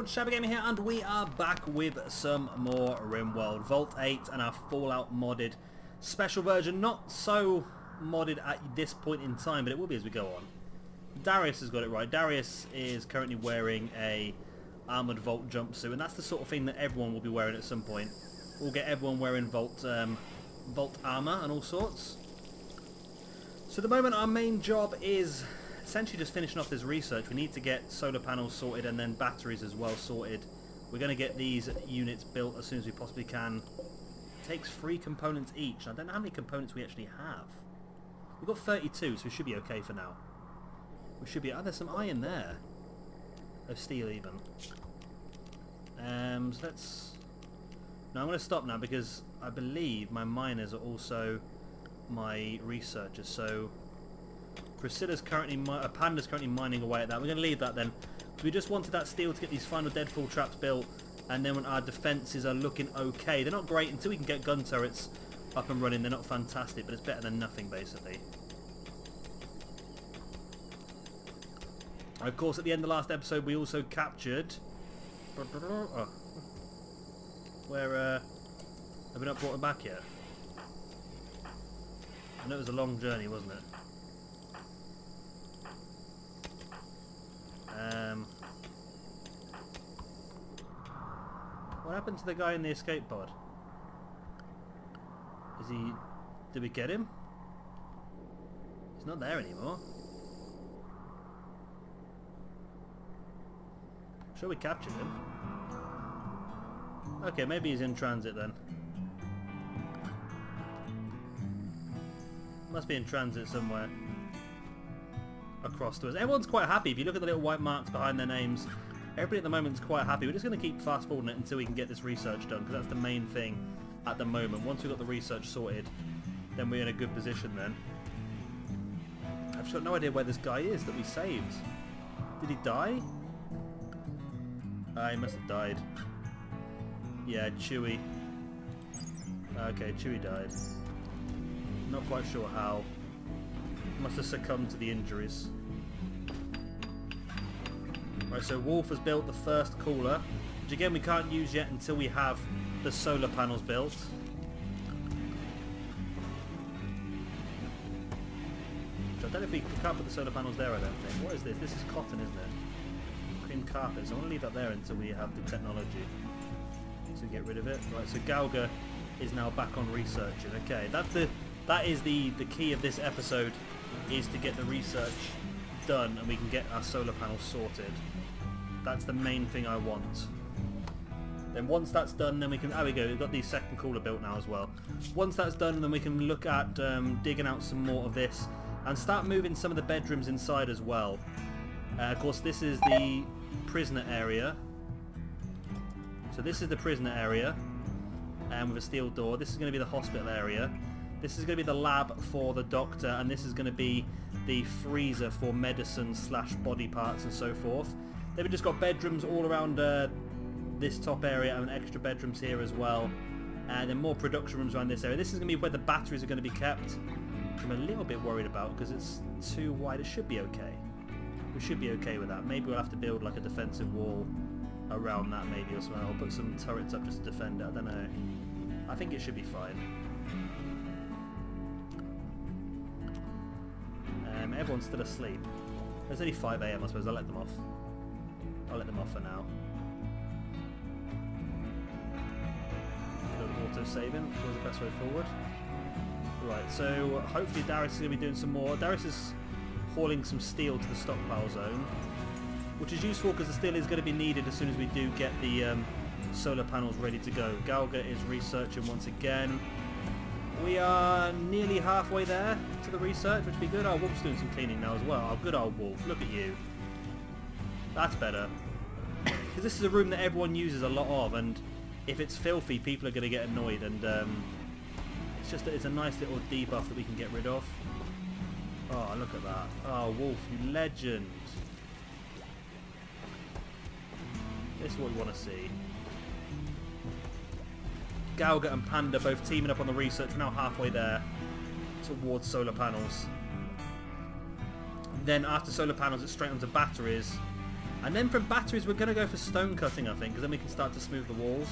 everyone, Shabba Gamer here, and we are back with some more RimWorld. Vault 8 and our Fallout modded special version. Not so modded at this point in time, but it will be as we go on. Darius has got it right. Darius is currently wearing a armoured Vault jumpsuit, and that's the sort of thing that everyone will be wearing at some point. We'll get everyone wearing Vault armour and all sorts. So at the moment our main job is essentially just finishing off this research. We need to get solar panels sorted and then batteries as well sorted. We're going to get these units built as soon as we possibly can. It takes 3 components each. I don't know how many components we actually have. We've got 32, so we should be okay for now. We should be... Oh, there's some iron there. Oh, steel even. So let's... No, I'm going to stop now because I believe my miners are also my researchers. So Priscilla's currently... Panda's currently mining away at that. We're going to leave that then. So we just wanted that steel to get these final deadfall traps built, and then when our defences are looking okay. They're not great until we can get gun turrets up and running. They're not fantastic, but it's better than nothing basically. Of course, at the end of the last episode, we also captured... Oh. Where, have we not brought it back yet? I know it was a long journey, wasn't it? What happened to the guy in the escape pod? Is he... Did we get him? He's not there anymore. Sure we captured him. Okay, maybe he's in transit then. Must be in transit somewhere. Across to us. Everyone's quite happy. If you look at the little white marks behind their names, everybody at the moment is quite happy. We're just going to keep fast forwarding it until we can get this research done, because that's the main thing at the moment. Once we've got the research sorted, then we're in a good position then. I've just got no idea where this guy is that we saved. Did he die? He must have died. Yeah, Chewie. Okay, Chewie died. Not quite sure how. Must have succumbed to the injuries. Right, so Wolf has built the first cooler, which again we can't use yet until we have the solar panels built. Which I don't know if we can't put the solar panels there, I don't think. What is this? This is cotton, isn't it? Cream carpet, so I want to leave that there until we have the technology. So get rid of it. Right, so Galga is now back on researching. Okay, that is the key of this episode, is to get the research done and we can get our solar panels sorted. That's the main thing I want. Then once that's done, then we can... There we go, we've got the second cooler built now as well. Once that's done, then we can look at digging out some more of this and start moving some of the bedrooms inside as well. Of course, this is the prisoner area. So this is the prisoner area, with a steel door. This is going to be the hospital area. This is going to be the lab for the doctor, and this is going to be the freezer for medicine / body parts and so forth. They've just got bedrooms all around this top area, and extra bedrooms here as well. And then more production rooms around this area. This is going to be where the batteries are going to be kept. I'm a little bit worried about because it's too wide. It should be okay. We should be okay with that. Maybe we'll have to build like a defensive wall around that maybe or something. I'll put some turrets up just to defend it. I don't know. I think it should be fine. Everyone's still asleep. It's only 5 AM, I suppose. I'll let them off. I'll let them off for now. Auto-saving was the best way forward. Right, so hopefully Darius is going to be doing some more. Darius is hauling some steel to the stockpile zone, which is useful because the steel is going to be needed as soon as we do get the solar panels ready to go. Galga is researching once again. We are nearly halfway there to the research, which would be good. Our Wolf's doing some cleaning now as well. Our good old Wolf, look at you. That's better. Because this is a room that everyone uses a lot of, and if it's filthy, people are going to get annoyed, and it's a nice little debuff that we can get rid of. Oh, look at that. Oh, Wolf, you legend. This is what we want to see. Galga and Panda both teaming up on the research. We're now halfway there towards solar panels. Then after solar panels, it's straight onto batteries. And then from batteries, we're going to go for stone cutting, I think, because then we can start to smooth the walls.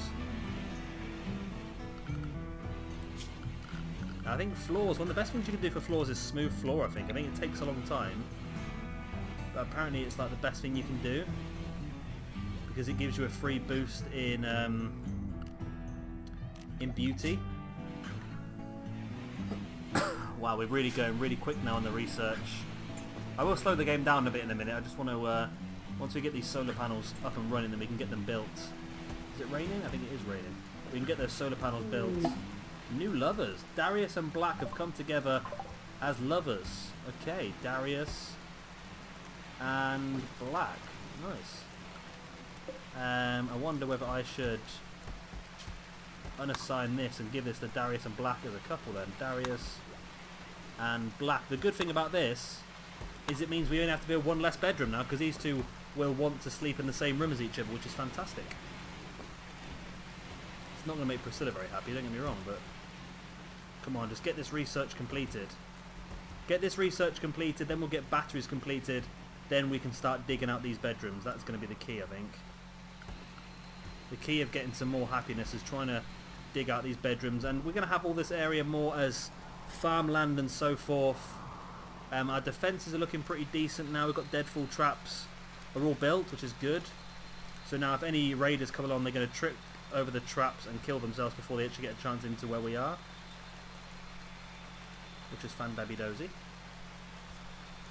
I think floors, one of the best things you can do for floors is smooth floor, I think. I think it takes a long time. But apparently it's like the best thing you can do. Because it gives you a free boost in beauty. Wow, we're really going really quick now on the research. I will slow the game down a bit in a minute. I just want to, once we get these solar panels up and running, then we can get them built. Is it raining? I think it is raining. We can get those solar panels built. New lovers. Darius and Black have come together as lovers. Okay, Darius and Black. Nice. I wonder whether I should unassign this and give this to Darius and Black as a couple then. Darius and Black. The good thing about this is it means we only have to build one less bedroom now, because these two will want to sleep in the same room as each other, which is fantastic. It's not going to make Priscilla very happy, don't get me wrong, but come on, just get this research completed. Get this research completed, then we'll get batteries completed, then we can start digging out these bedrooms. That's going to be the key, I think. The key of getting some more happiness is trying to dig out these bedrooms, and we're going to have all this area more as farmland and so forth. Our defences are looking pretty decent now. We've got deadfall traps are all built, which is good. So now if any raiders come along, they're going to trip over the traps and kill themselves before they actually get a chance into where we are, which is fan-dabby-dozy.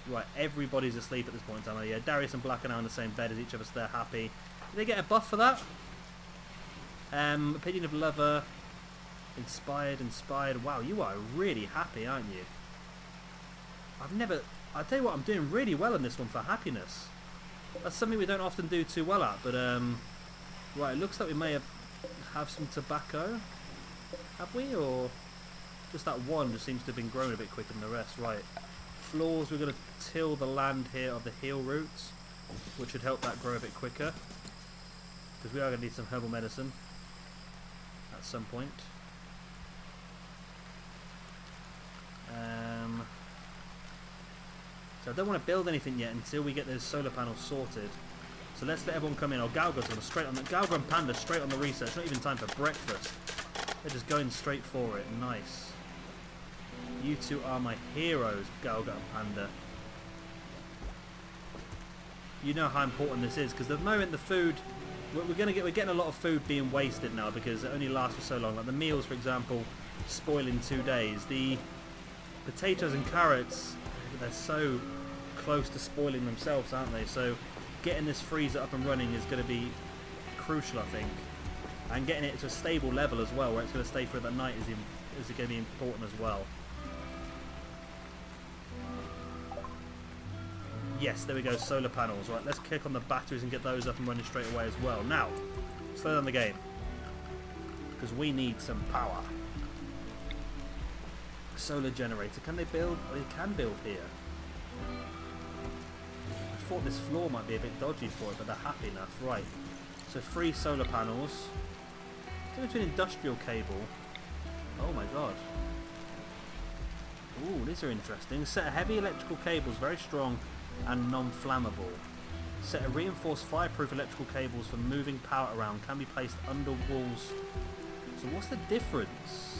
Right, everybody's asleep at this point in time. Yeah, Darius and Black are now in the same bed as each of us. They're happy. Did they get a buff for that? Opinion of Lover. Inspired. Wow, you are really happy, aren't you? I'll tell you what, I'm doing really well in this one for happiness. That's something we don't often do too well at, but right, it looks like we may have some tobacco. Have we, or just that one just seems to have been growing a bit quicker than the rest? Right, floors, we're going to till the land here of the heal roots, which should help that grow a bit quicker, because we are going to need some herbal medicine at some point. So I don't want to build anything yet until we get those solar panels sorted. So let's let everyone come in. Oh, Galga's on straight on the Galga and Panda straight on the research. Not even time for breakfast. They're just going straight for it. Nice. You two are my heroes, Galga and Panda. You know how important this is, because at the moment the food we're getting a lot of food being wasted now because it only lasts for so long. Like the meals, for example, spoil in 2 days. The potatoes and carrots, they're so close to spoiling themselves, aren't they? So getting this freezer up and running is going to be crucial, I think, and getting it to a stable level as well, where it's going to stay through the night, is going to be important as well. Yes, there we go, solar panels. Right, let's click on the batteries and get those up and running straight away as well. Now, slow down the game, because we need some power. Solar generator. Can they build? Oh, they can build here. I thought this floor might be a bit dodgy for it, but they're happy enough. Right. So 3 solar panels. Go to an industrial cable. Oh my god. Ooh, these are interesting. Set of heavy electrical cables, very strong and non-flammable. Set of reinforced fireproof electrical cables for moving power around. Can be placed under walls. So what's the difference?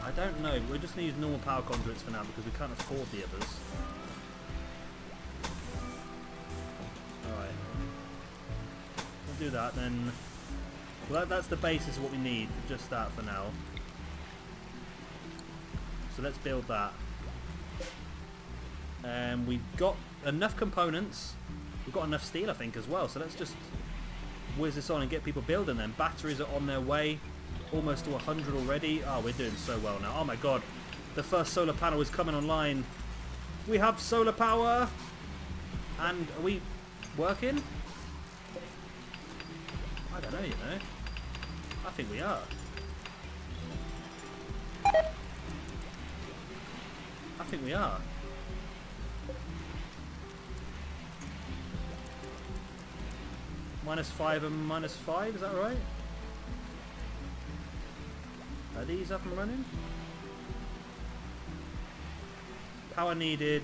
I don't know. We just need normal power conduits for now because we can't afford the others. Alright. We'll do that then. Well, that's the basis of what we need. Just that for now. So let's build that. We've got enough components. We've got enough steel, I think, as well. So let's just whiz this on and get people building them. Batteries are on their way. Almost to 100 already. Oh, we're doing so well now. Oh my god. The first solar panel is coming online. We have solar power. And are we working? I don't know, you know. I think we are. I think we are. -5 and -5, is that right? Are these up and running? Power needed.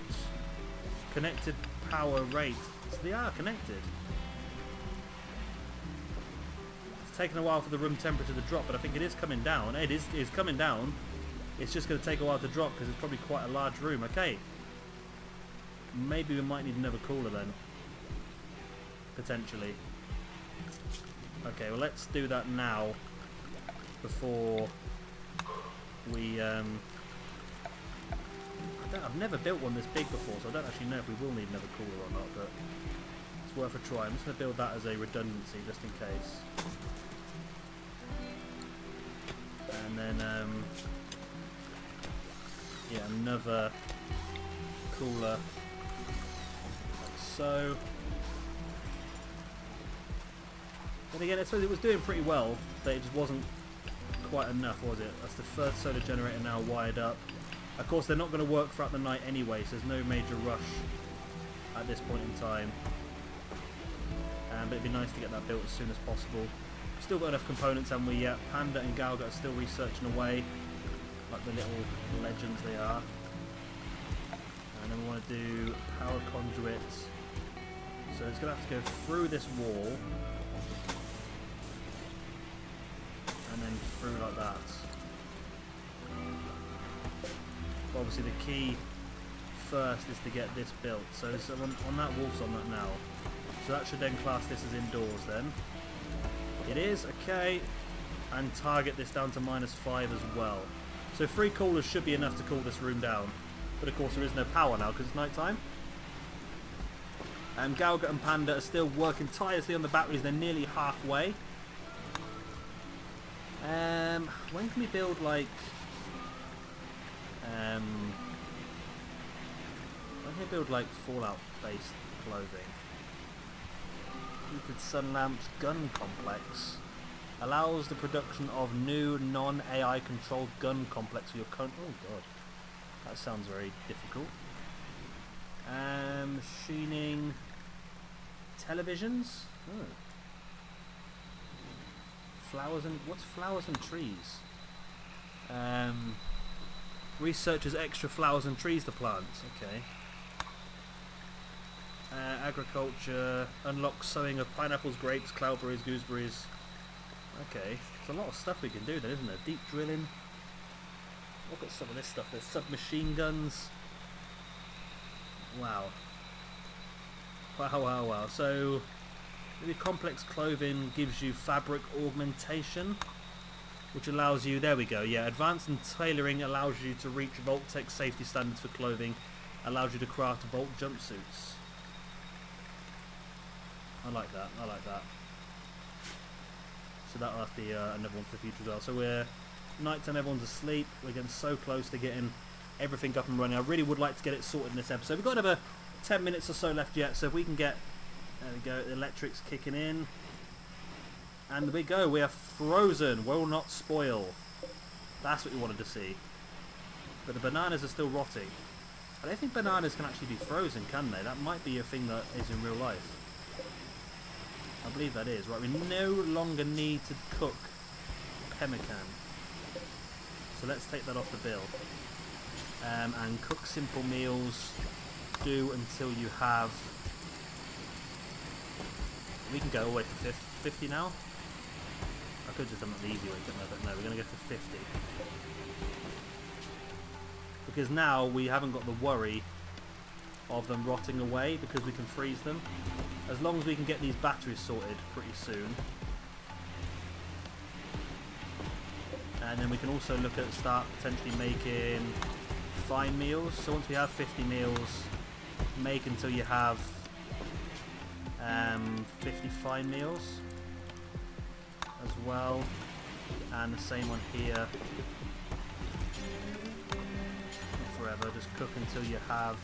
Connected power rate So they are connected. It's taken a while for the room temperature to drop, but I think it is coming down. It is coming down. It's just going to take a while to drop because it's probably quite a large room. Okay. Maybe we might need another cooler then. Potentially. Okay, well let's do that now before we I've never built one this big before, so I don't actually know if we will need another cooler or not, but it's worth a try. I'm just going to build that as a redundancy just in case. And then yeah, another cooler like so. But again, I suppose it was doing pretty well, but it just wasn't quite enough, was it? That's the first solar generator now wired up. Of course, they're not going to work throughout the night anyway, so there's no major rush at this point in time. But it'd be nice to get that built as soon as possible. Still got enough components, haven't we yet? Panda and Galga are still researching away, like the little legends they are. And then we want to do power conduits. So it's going to have to go through this wall. And then through like that. But obviously the key first is to get this built. So it's on that wolf's on that now. So that should then class this as indoors then. It is, okay. And target this down to -5 as well. So 3 coolers should be enough to cool this room down. But of course there is no power now because it's night time. And Galga and Panda are still working tirelessly on the batteries. They're nearly halfway. When can we build like when can we build like Fallout based clothing? Heated sun lamps gun complex allows the production of new non-AI controlled gun complex for your current. Oh god, that sounds very difficult. Machining televisions. Oh. Flowers and what's flowers and trees? Researchers extra flowers and trees to plant. Okay. Agriculture unlocks sowing of pineapples, grapes, cloudberries, gooseberries. Okay, there's a lot of stuff we can do then, isn't there? Deep drilling. Look at some of this stuff. There's submachine guns. Wow. Wow, wow, wow. So maybe complex clothing gives you fabric augmentation, which allows you, there we go, yeah, advanced and tailoring allows you to reach Vault-Tec safety standards for clothing, allows you to craft Vault jumpsuits. I like that, I like that. So that'll have to be another one for the future as well. So we're, nighttime, everyone's asleep, we're getting so close to getting everything up and running. I really would like to get it sorted in this episode. We've got another 10 minutes or so left yet, so if we can get, there we go, the electric's kicking in. And there we go, we are frozen, will not spoil. That's what we wanted to see. But the bananas are still rotting. I don't think bananas can actually be frozen, can they? That might be a thing that is in real life. I believe that is. Right, we no longer need to cook pemmican. So let's take that off the bill. And cook simple meals. Do until you have... We can go all the way to 50 now. I could have just done it the easy way, couldn't I? But no, we're going to go for 50. Because now we haven't got the worry of them rotting away because we can freeze them. As long as we can get these batteries sorted pretty soon. And then we can also look at start potentially making fine meals. So once we have 50 meals, make until you have 50 fine meals as well, and the same one here. Not forever, just cook until you have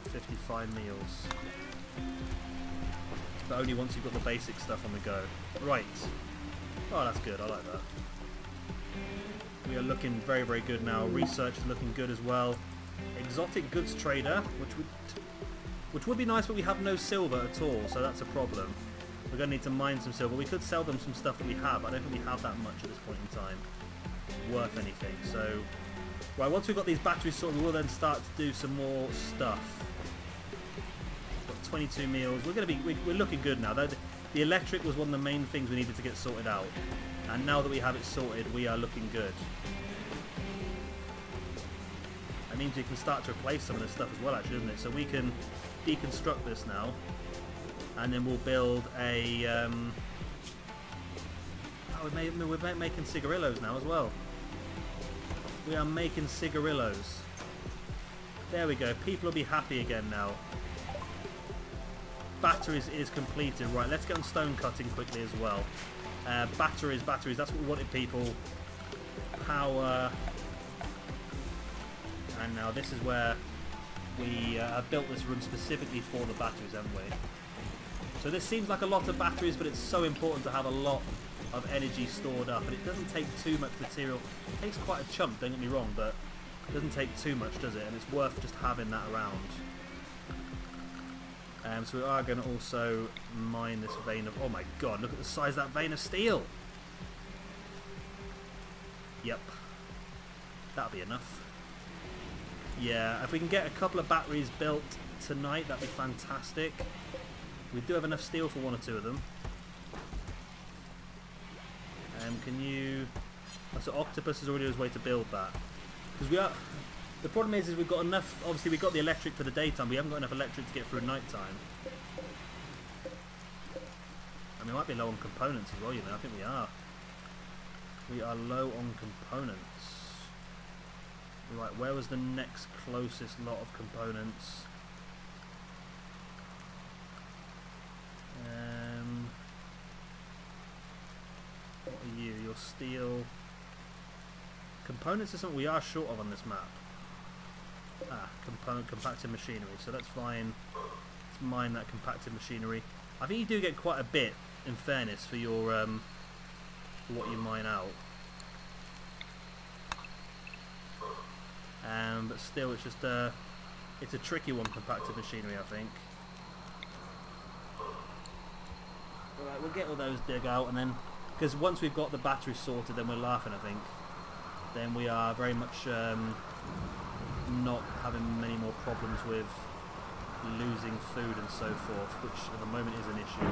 50 fine meals, but only once you've got the basic stuff on the go. Right, oh that's good, I like that. We are looking very, very good now. Research is looking good as well. Exotic goods trader, which would be nice, but we have no silver at all, so that's a problem. We're going to need to mine some silver. We could sell them some stuff that we have. I don't think we have that much at this point in time worth anything. So, right, once we've got these batteries sorted, we will then start to do some more stuff. 22 meals. We're looking good now. The electric was one of the main things we needed to get sorted out, and now that we have it sorted, we are looking good. That means you can start to replace some of this stuff as well, actually, doesn't it? So we can deconstruct this now, and then we'll build a... we're making cigarillos now as well. We are making cigarillos. There we go. People will be happy again now. Batteries is completed. Right, let's get on stone cutting quickly as well. Batteries. That's what we wanted, people. Power. And now this is where we built this room specifically for the batteries, haven't we? So this seems like a lot of batteries, but it's so important to have a lot of energy stored up, and it doesn't take too much material. It takes quite a chunk, don't get me wrong, but it doesn't take too much, does it? And it's worth just having that around. So we are going to also mine this vein of... Oh my god, look at the size of that vein of steel! Yep. That'll be enough. Yeah, if we can get a couple of batteries built tonight, that'd be fantastic. We do have enough steel for one or two of them. Can you... So Octopus is already his way to build that. Because we are... The problem is we've got enough... Obviously we've got the electric for the daytime. We haven't got enough electric to get through night time. And we might be low on components as well, you know. I think we are. We are low on components. Right, where was the next closest lot of components? What are you? Your steel... Components is something we are short of on this map. Compacted machinery. So let's mine that compacted machinery. I think you do get quite a bit, in fairness, for your for what you mine out. But still, it's just it's a tricky one, compacted machinery, I think. Alright, we'll get all those dig out, and then because once we've got the battery sorted, then we're laughing, I think. Then we are very much not having many more problems with losing food and so forth, which at the moment is an issue.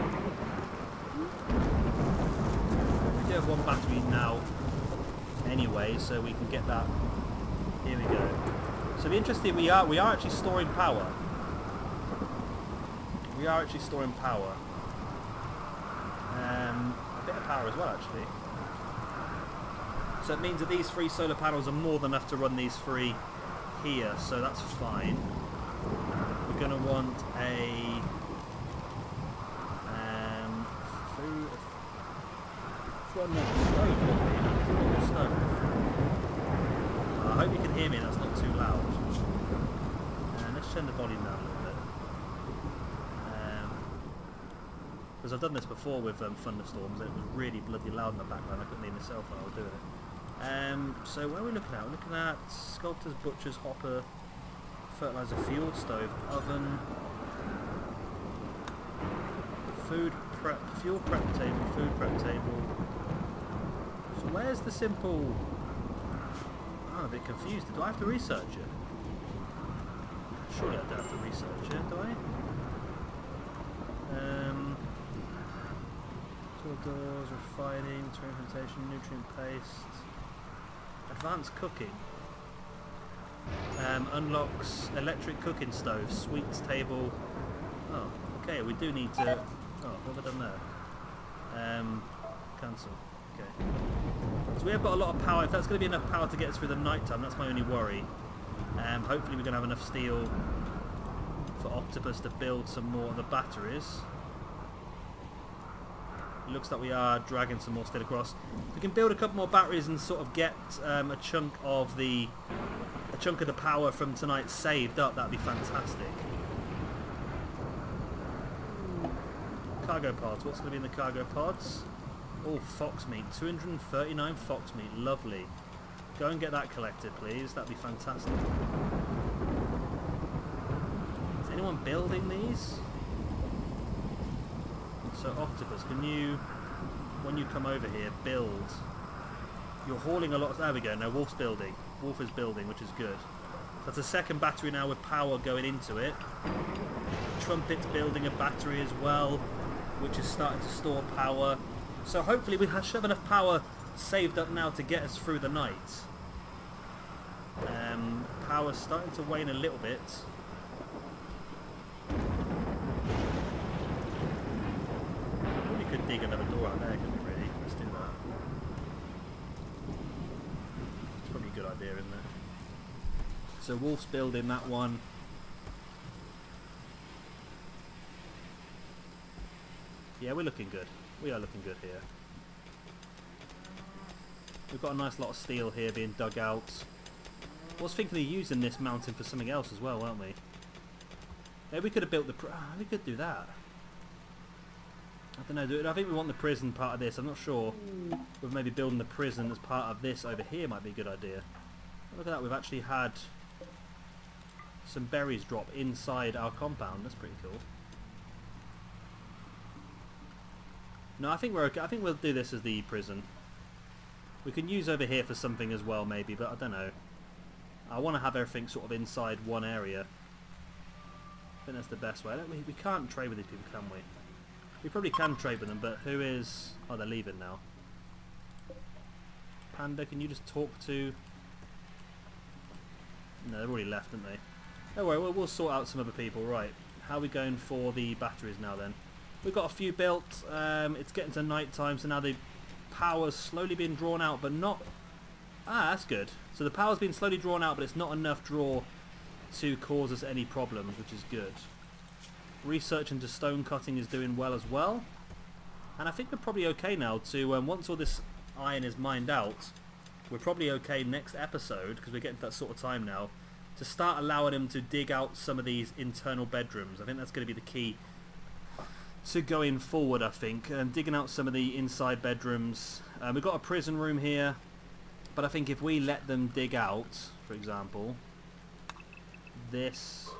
We do have one battery now anyway, so we can get that. Here we go. So it'll be interesting, we are actually storing power. We are actually storing power. A bit of power as well, actually. So it means that these 3 solar panels are more than enough to run these 3 here, so that's fine. We're going to want a food. Run more stove. I hope you can hear me. That's not too loud. And let's turn the volume down a little bit. Because I've done this before with thunderstorms, and it was really bloody loud in the background. I couldn't hear myself when I was doing it. So where are we looking at? We're looking at sculptors, butchers, hopper, fertilizer, fuel stove, oven, food prep, fuel prep table, food prep table. So where's the simple... I'm a bit confused. Do I have to research it? Surely I don't have to research it, do I? Tool doors, refining, fermentation, nutrient paste. Advanced cooking. Unlocks electric cooking stove, sweets table. Oh, okay, we do need to... Oh, what have I done there? Cancel. Okay. So we have got a lot of power. If that's going to be enough power to get us through the night time, that's my only worry. Hopefully we're going to have enough steel for Octopus to build some more of the batteries. It looks like we are dragging some more steel across. If we can build a couple more batteries and sort of get a chunk of the power from tonight saved up, that'd be fantastic. Cargo pods. What's going to be in the cargo pods? Oh, fox meat. 239 fox meat. Lovely. Go and get that collected, please. That'd be fantastic. Is anyone building these? So Octopus, can you, when you come over here, build? You're hauling a lot. There we go. No, Wolf's building. Wolf is building, which is good. That's a second battery now with power going into it. Trumpet's building a battery as well, which is starting to store power. So hopefully we should have enough power saved up now to get us through the night. Power's starting to wane a little bit. We could dig another door out there, couldn't we, really? Let's do that. It's probably a good idea, isn't it? So Wolf's building that one. Yeah, we're looking good. We are looking good here. We've got a nice lot of steel here being dug out. I was thinking of using this mountain for something else as well, weren't we? Yeah, we could have built the... we could do that. I don't know. I think we want the prison part of this. I'm not sure. Whether maybe building the prison as part of this over here might be a good idea. Look at that. We've actually had some berries drop inside our compound. That's pretty cool. No, I think we're okay. I think we'll do this as the prison. We can use over here for something as well, maybe, but I don't know. I want to have everything sort of inside one area. I think that's the best way. We can't trade with these people, can we? We probably can trade with them, but who is... Oh, they're leaving now. Panda, can you just talk to... No, they've already left, haven't they? Don't worry, we'll sort out some other people. Right, how are we going for the batteries now then? We've got a few built. It's getting to night time, so now the power's slowly being drawn out, but not... Ah, that's good. So the power's been slowly drawn out, but it's not enough draw to cause us any problems, which is good. Research into stone cutting is doing well as well. And I think we're probably okay now to, once all this iron is mined out, we're probably okay next episode, because we're getting to that sort of time now, to start allowing them to dig out some of these internal bedrooms. I think that's going to be the key to going forward, I think. Digging out some of the inside bedrooms. We've got a prison room here, but I think if we let them dig out, for example, this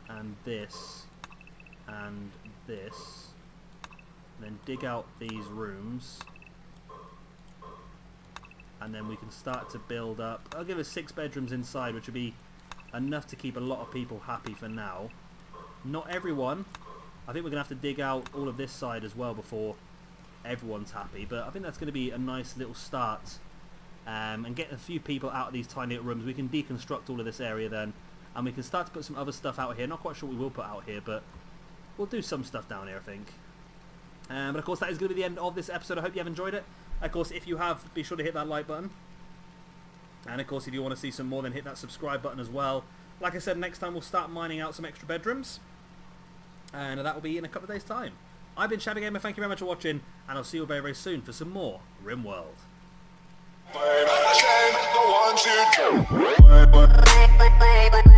and this and this, and then dig out these rooms, and then we can start to build up. I'll give us 6 bedrooms inside, which would be enough to keep a lot of people happy for now. Not everyone. I think we're going to have to dig out all of this side as well before everyone's happy, but I think that's going to be a nice little start. And get a few people out of these tiny little rooms. We can deconstruct all of this area then, and we can start to put some other stuff out here. Not quite sure what we will put out here, but we'll do some stuff down here, I think. But of course, that is going to be the end of this episode. I hope you have enjoyed it. Of course, if you have, be sure to hit that like button. And of course, if you want to see some more, then hit that subscribe button as well. Like I said, next time we'll start mining out some extra bedrooms, and that will be in a couple of days' time. I've been Shadow Gamer. Thank you very much for watching, and I'll see you very, very soon for some more RimWorld. The ones who do.